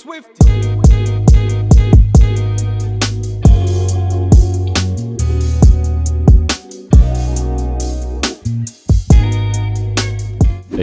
Hey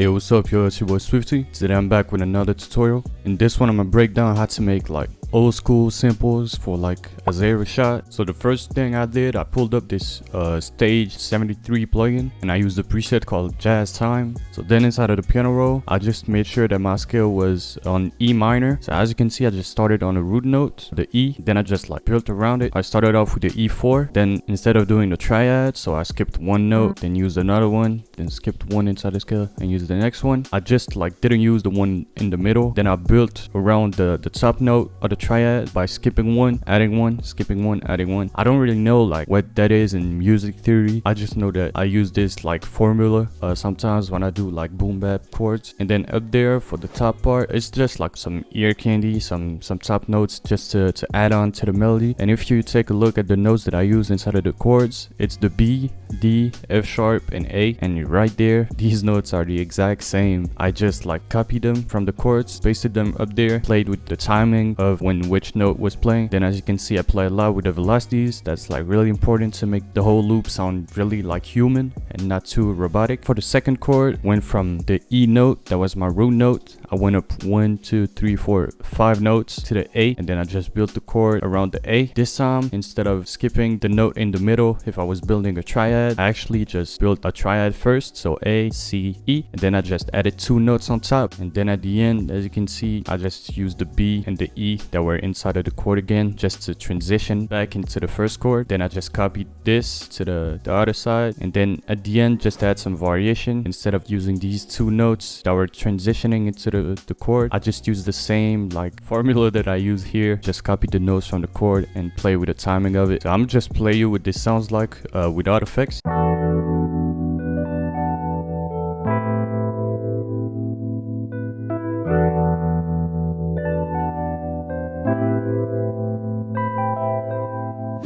yo, what's up, yo, it's your boy Swifty. Today I'm back with another tutorial. In this one I'm gonna break down how to make like old school samples for like Rashad. So the first thing I did, I pulled up this Stage 73 plugin and I used a preset called Jazz Time. So then inside of the piano roll, I just made sure that my scale was on E minor. So as you can see, I just started on the root note, the E, then I just like built around it. I started off with the E4, then instead of doing the triad, so I skipped one note, then used another one, then skipped one inside the scale and used the next one. I just like didn't use the one in the middle. Then I built around the top note of the triad by skipping one, adding one, skipping one, adding one. I don't really know like what that is in music theory. I just know that I use this like formula sometimes when I do like boom bap chords. And then up there for the top part, it's just like some ear candy, some top notes just to add on to the melody. And if you take a look at the notes that I use inside of the chords, it's the B, D, F sharp, and A. And right there, these notes are the exact same. I just like copied them from the chords, pasted them up there, played with the timing of when which note was playing. Then as you can see, I play a lot with the velocities. That's like really important to make the whole loop sound really like human and not too robotic. For the second chord, went from the E note, that was my root note. I went up 1, 2, 3, 4, 5 notes to the A, and then I just built the chord around the A. This time, instead of skipping the note in the middle, if I was building a triad, I actually just built a triad first, so A, C, E, and then I just added 2 notes on top. And then at the end, as you can see, I just used the B and the E that were inside of the chord again, just to transition back into the first chord. Then I just copied this to the other side, and then at the end just add some variation. Instead of using these 2 notes that were transitioning into the chord, I just used the same like formula that I use here, just copy the notes from the chord and play with the timing of it. So I'm just play you what this sounds like without effects.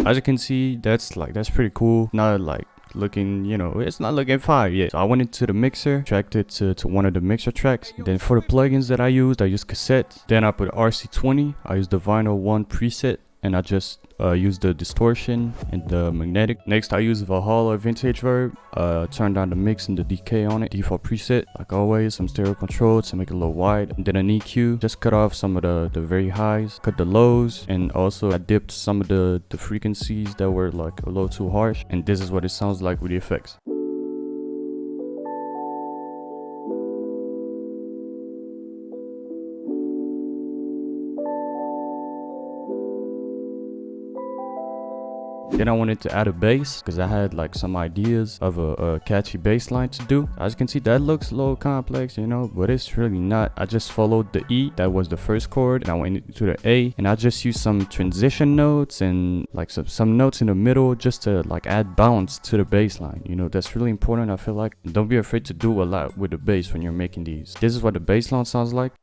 As you can see, that's pretty cool. Not like looking, you know, it's not looking fire yet. So I went into the mixer, tracked it to one of the mixer tracks. Then for the plugins that I used cassette. Then I put RC20. I used the vinyl 1 preset, and I just used the distortion and the magnetic. Next I used Valhalla vintage verb, turned down the mix and the decay on it, default preset like always, some stereo control to make it a little wide, and then an EQ, just cut off some of the very highs, cut the lows, and also I dipped some of the frequencies that were like a little too harsh. And this is what it sounds like with the effects. Then I wanted to add a bass because I had like some ideas of a catchy bass line to do. As you can see, that looks a little complex, you know, but it's really not. I just followed the E, that was the first chord, and I went into the A, and I just used some transition notes and like some notes in the middle just to like add bounce to the bass line. You know, that's really important, I feel like. And don't be afraid to do a lot with the bass when you're making these. This is what the bass line sounds like.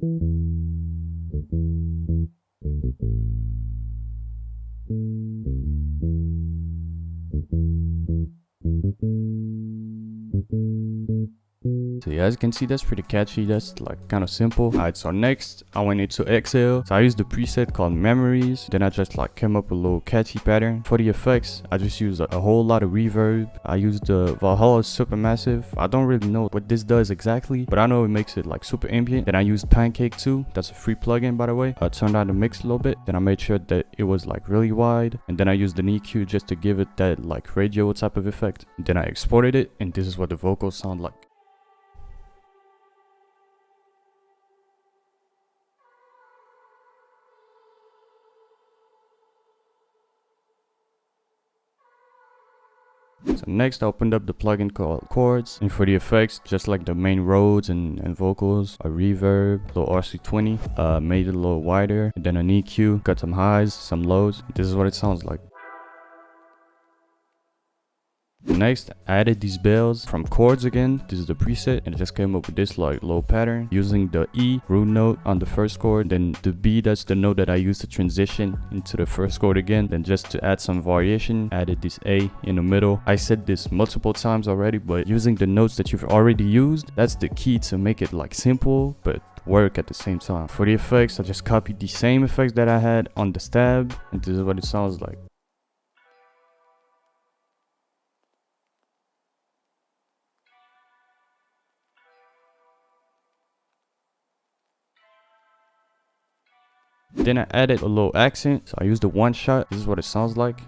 So yeah, as you can see, that's pretty catchy. That's like kind of simple. Alright, so next I went into Excel. So I used the preset called Memories. Then I just like came up with a little catchy pattern. For the effects, I just used a whole lot of reverb. I used the Valhalla Supermassive. I don't really know what this does exactly, but I know it makes it like super ambient. Then I used Pancake too. That's a free plugin, by the way. I turned down the mix a little bit. Then I made sure that it was like really wide. And then I used an EQ just to give it that like radio type of effect. And then I exported it, and this is what the vocals sound like. So next I opened up the plugin called Chords, and for the effects, just like the main Rhodes and vocals, a reverb, a little RC20, made it a little wider, and then an EQ, got some highs, some lows. This is what it sounds like. Next, I added these bells from Chords again. This is the preset, and it just came up with this like low pattern using the E root note on the first chord, then the B, that's the note that I used to transition into the first chord again. Then just to add some variation, added this A in the middle. I said this multiple times already, but using the notes that you've already used, that's the key to make it like simple but work at the same time. For the effects, I just copied the same effects that I had on the stab, and this is what it sounds like. Then I added a little accent, so I used the one shot. This is what it sounds like.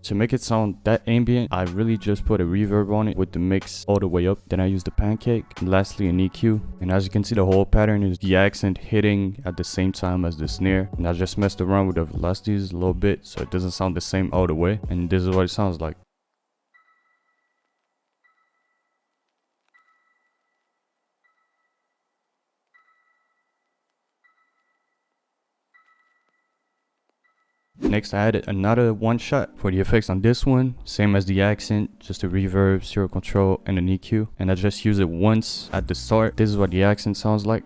To make it sound that ambient, I really just put a reverb on it with the mix all the way up. Then I used the pancake, and lastly an EQ. And as you can see, the whole pattern is the accent hitting at the same time as the snare. And I just messed around with the velocities a little bit so it doesn't sound the same all the way. And this is what it sounds like. Next, I added another one shot for the effects on this one, same as the accent, just a reverb, stereo control, and an EQ. And I just use it once at the start. This is what the accent sounds like.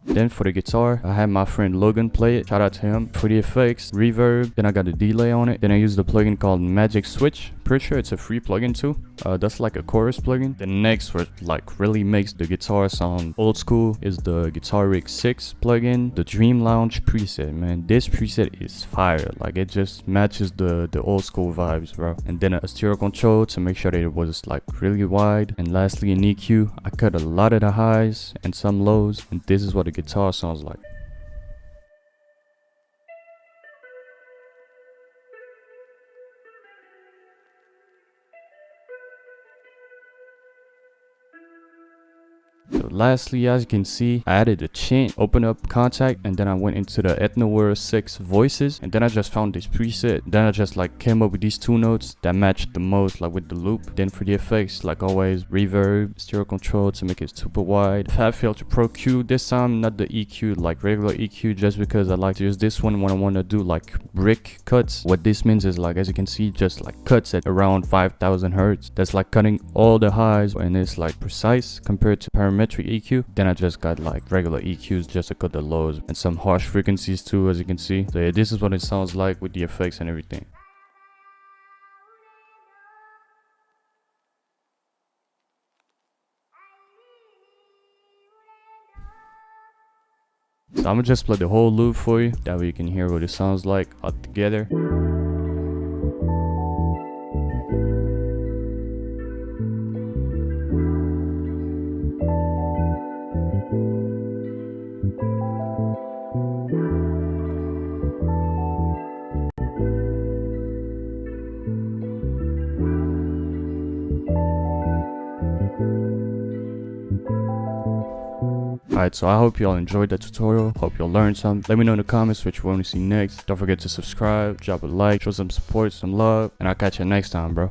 Then for the guitar, I had my friend Logan play it. Shout out to him. For the effects, reverb, then I got a delay on it. Then I used a plugin called Magic Switch. Pretty sure it's a free plugin too. That's like a chorus plugin. The next what like really makes the guitar sound old school is the Guitar Rig 6 plugin, the Dream Lounge preset. Man, this preset is fire. Like it just matches the old school vibes, bro. And then a stereo control to make sure that it was like really wide. And lastly an EQ. I cut a lot of the highs and some lows, and this is what the guitar sounds like. So lastly, as you can see, I added a chant, open up contact, and then I went into the Ethnoware 6 voices, and then I just found this preset. Then I just like came up with these two notes that matched the most like with the loop. Then for the effects, like always, reverb, stereo control to make it super wide. Fab Filter Pro Q, this time not the EQ like regular EQ, just because I like to use this one when I want to do like brick cuts. What this means is like, as you can see, just like cuts at around 5000 hertz. That's like cutting all the highs, and it's like precise compared to parametric EQ. Then I just got like regular EQs just to cut the lows and some harsh frequencies too, as you can see. So yeah, this is what it sounds like with the effects and everything. So I'm gonna just play the whole loop for you, that way you can hear what it sounds like all together. Alright, so I hope y'all enjoyed that tutorial. Hope y'all learned something. Let me know in the comments what you want to see next. Don't forget to subscribe, drop a like, show some support, some love, and I'll catch you next time, bro.